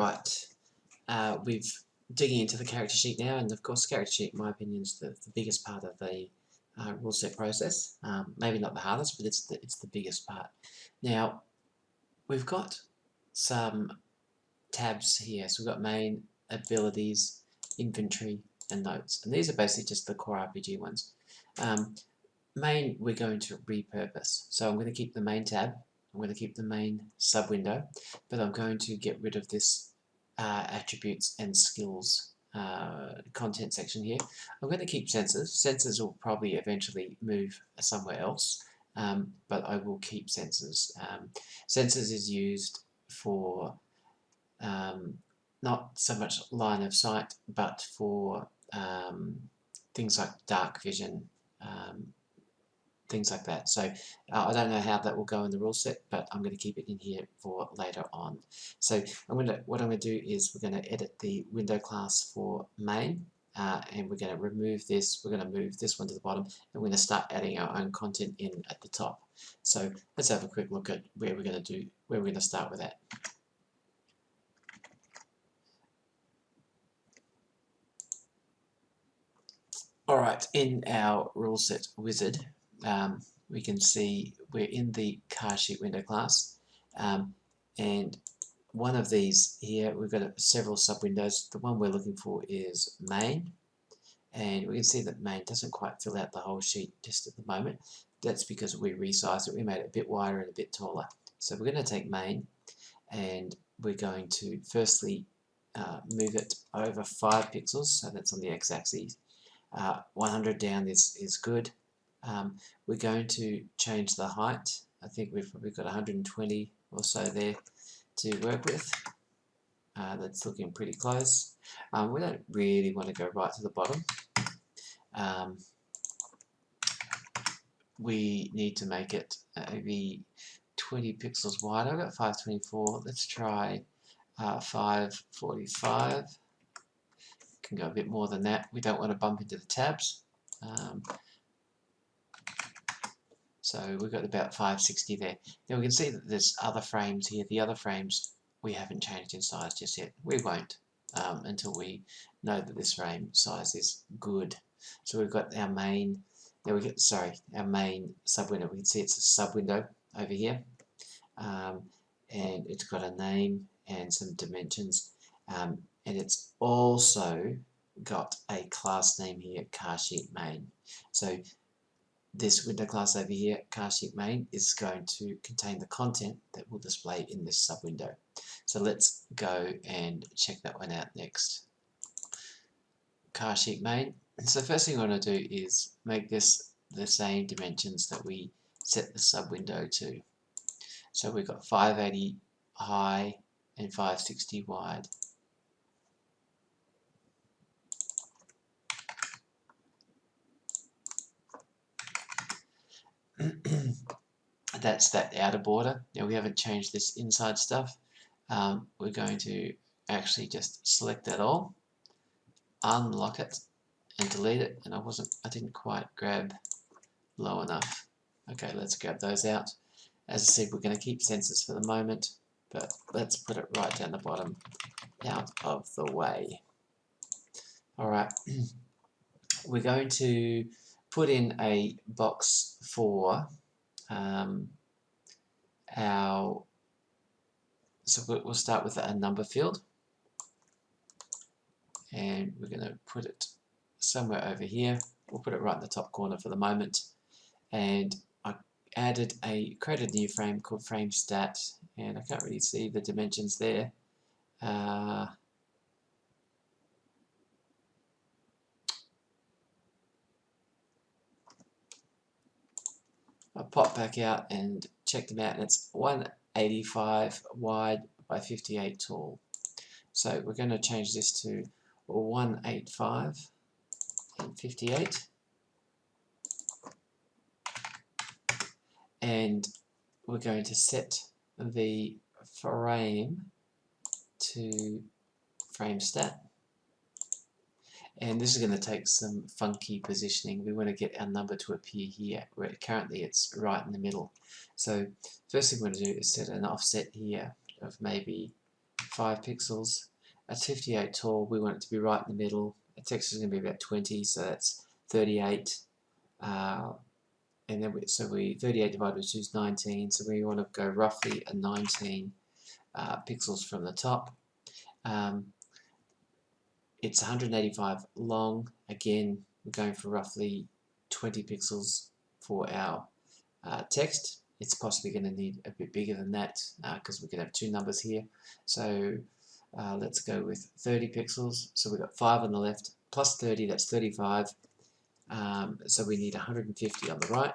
Alright, we've digging into the character sheet now, and of course character sheet, in my opinion, is the biggest part of the rule set process. Maybe not the hardest, but it's the biggest part. Now, we've got some tabs here. So we've got main, abilities, inventory, and notes. And these are basically just the core RPG ones. Main, we're going to repurpose. So I'm going to keep the main tab. I'm going to keep the main sub window, but I'm going to get rid of this attributes and skills content section here. I'm going to keep sensors. Sensors will probably eventually move somewhere else, but I will keep sensors. Sensors is used for not so much line of sight, but for things like dark vision, things like that. So I don't know how that will go in the rule set, but I'm going to keep it in here for later on. So what I'm going to do is we're going to edit the window class for main, and we're going to remove this. We're going to move this one to the bottom, and we're going to start adding our own content in at the top. So let's have a quick look at where we're going to start with that. Alright, in our rule set wizard, we can see we're in the car sheet window class, and one of these here, we've got several sub windows. The one we're looking for is main, and we can see that main doesn't quite fill out the whole sheet just at the moment. That's because we resized it. We made it a bit wider and a bit taller. So we're going to take main, and we're going to firstly move it over 5 pixels, so that's on the x-axis. 100 down is good. We're going to change the height. I think we've probably got 120 or so there to work with. That's looking pretty close. We don't really want to go right to the bottom. We need to make it maybe 20 pixels wide. I've got 524. Let's try 545. Can go a bit more than that. We don't want to bump into the tabs. So we've got about 560 there. Now we can see that there's other frames here. The other frames we haven't changed in size just yet. We won't until we know that this frame size is good. So we've got our main. Now our main sub window. We can see it's a sub window over here, and it's got a name and some dimensions. And it's also got a class name here, car sheet main. So this window class over here, car sheet main, is going to contain the content that will display in this sub window. So let's go and check that one out next. Car sheet main. So the first thing we want to do is make this the same dimensions that we set the sub window to. So we've got 580 high and 560 wide. That's that outer border. Now we haven't changed this inside stuff. We're going to actually just select that all, unlock it, and delete it. And I didn't quite grab low enough. Okay, let's grab those out. As I said, we're going to keep sensors for the moment, but let's put it right down the bottom, out of the way. Alright, we're going to put in a box for so we'll start with a number field, and we're going to put it somewhere over here. We'll put it right in the top corner for the moment, and I created a new frame called frame stat, and I can't really see the dimensions there. I'll pop back out and check them out, and it's 185 wide by 58 tall. So we're going to change this to 185 and 58, and we're going to set the frame to frame stat. And this is going to take some funky positioning. We want to get our number to appear here, where currently it's right in the middle. So first thing we're going to do is set an offset here of maybe 5 pixels. That's 58 tall. We want it to be right in the middle. The text is going to be about 20, so that's 38. And then 38 divided by 2 is 19, so we want to go roughly a 19 pixels from the top. It's 185 long. Again, we're going for roughly 20 pixels for our text. It's possibly going to need a bit bigger than that because we can have two numbers here. So let's go with 30 pixels. So we've got 5 on the left plus 30, that's 35. So we need 150 on the right.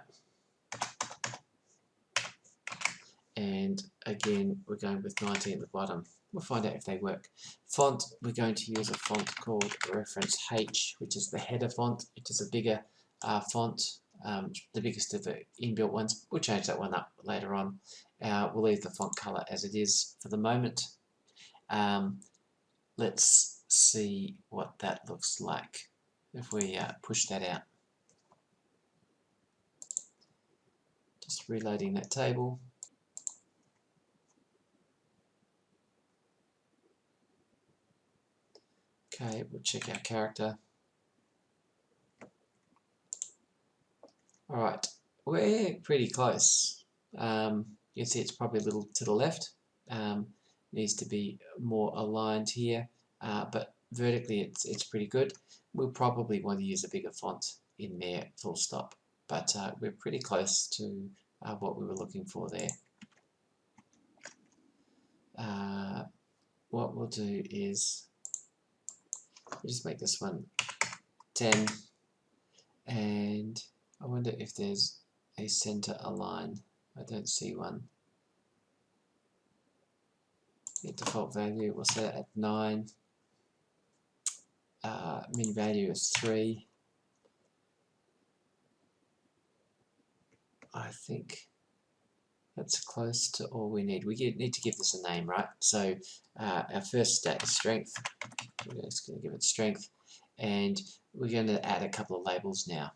And again, we're going with 90 at the bottom. We'll find out if they work. Font, we're going to use a font called Reference H, which is the header font. It is a bigger font, the biggest of the inbuilt ones. We'll change that one up later on. We'll leave the font color as it is for the moment. Let's see what that looks like if we push that out. Just reloading that table. Okay, we'll check our character. Alright, we're pretty close. You can see it's probably a little to the left. Needs to be more aligned here, but vertically it's pretty good. We'll probably want to use a bigger font in there, full stop. But we're pretty close to what we were looking for there. What we'll do is we'll just make this one 10, and I wonder if there's a center align. I don't see one. The default value, we'll set it at 9. Min value is 3. I think that's close to all we need. We need to give this a name, right? So our first stat is strength. We're just going to give it strength, and we're going to add a couple of labels now.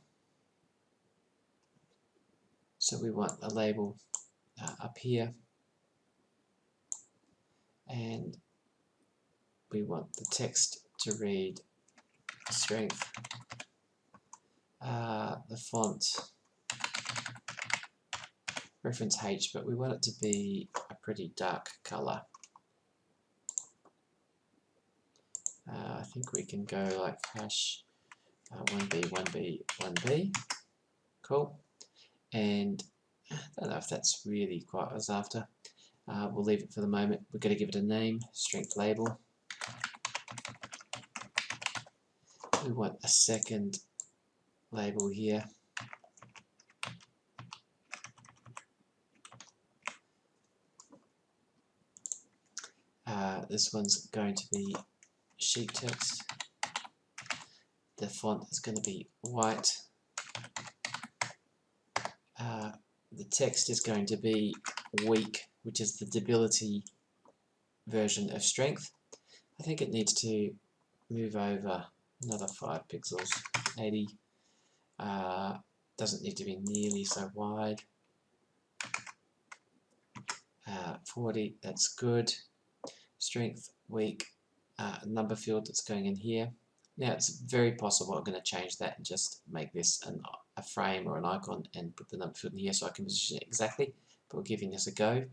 So we want a label up here, and we want the text to read strength. The font reference H, but we want it to be a pretty dark color. I think we can go like hash 1B, 1B, 1B. Cool. And I don't know if that's really quite what I was after. We'll leave it for the moment. We're going to give it a name, strength label. We want a second label here. This one's going to be sheet text. The font is going to be white. The text is going to be weak, which is the debility version of strength. I think it needs to move over another 5 pixels, 80. Doesn't need to be nearly so wide. 40, that's good. Strength, weak, number field that's going in here. Now it's very possible I'm going to change that and just make this a frame or an icon and put the number field in here so I can position it exactly, but we're giving this a go.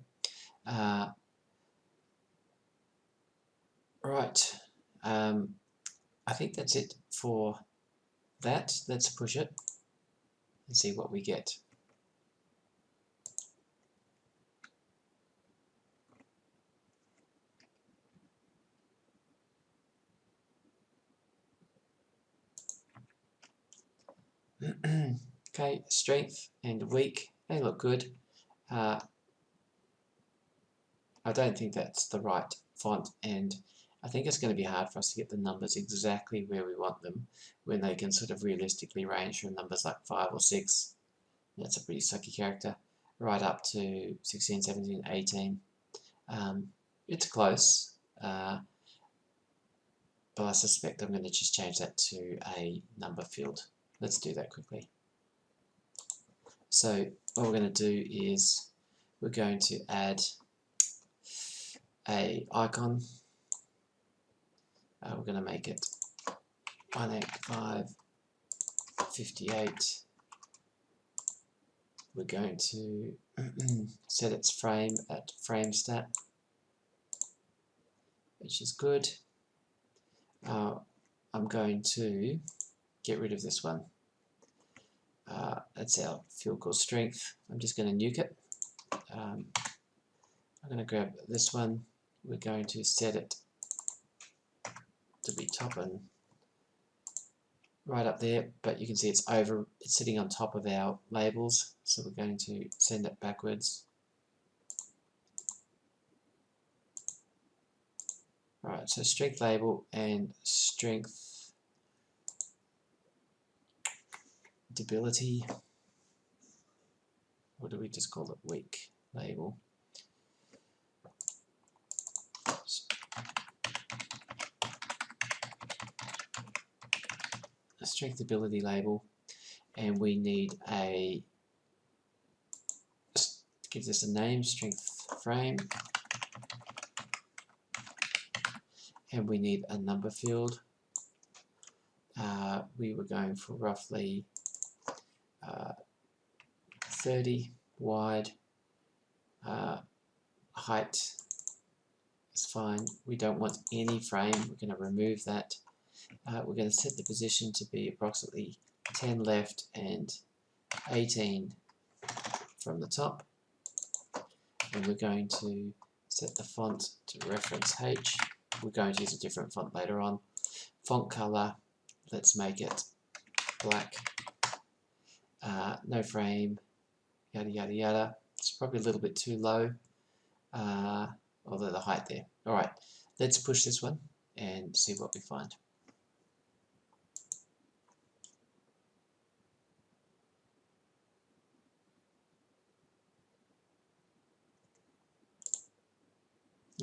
Right, I think that's it for that. Let's push it and see what we get. Okay, strength and weak, they look good. I don't think that's the right font, and I think it's going to be hard for us to get the numbers exactly where we want them when they can sort of realistically range from numbers like 5 or 6. That's a pretty sucky character, right up to 16, 17, 18. It's close, but I suspect I'm going to just change that to a number field. Let's do that quickly. So what we're going to do is we're going to add a icon. We're going to make it 18558. We're going to set its frame at frame stat, which is good. I'm going to get rid of this one. That's our field goal strength. I'm just going to nuke it. I'm going to grab this one. We're going to set it to be top and right up there, but you can see it's sitting on top of our labels, so we're going to send it backwards. Alright, so strength label and strength debility. What do we just call it? Weak label. A strength ability label, and we need a, give this a name, strength frame, and we need a number field. We were going for roughly 30 wide. Height is fine. We don't want any frame. We're going to remove that. We're going to set the position to be approximately 10 left and 18 from the top. And we're going to set the font to reference H. We're going to use a different font later on. Font color, let's make it black. No frame, yada yada yada. It's probably a little bit too low, although the height there. Alright, let's push this one and see what we find.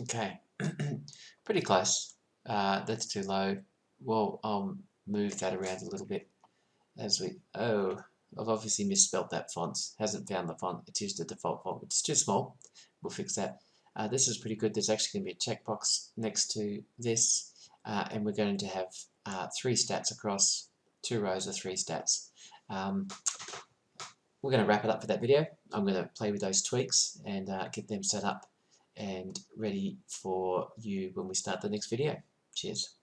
Okay, pretty close. That's too low. Well, I'll move that around a little bit as we. Oh, I've obviously misspelled that font. Hasn't found the font. It's used the default font. It's too small. We'll fix that. This is pretty good. There's actually going to be a checkbox next to this, and we're going to have 3 stats across 2 rows of 3 stats. We're going to wrap it up for that video. I'm going to play with those tweaks and get them set up and ready for you when we start the next video. Cheers.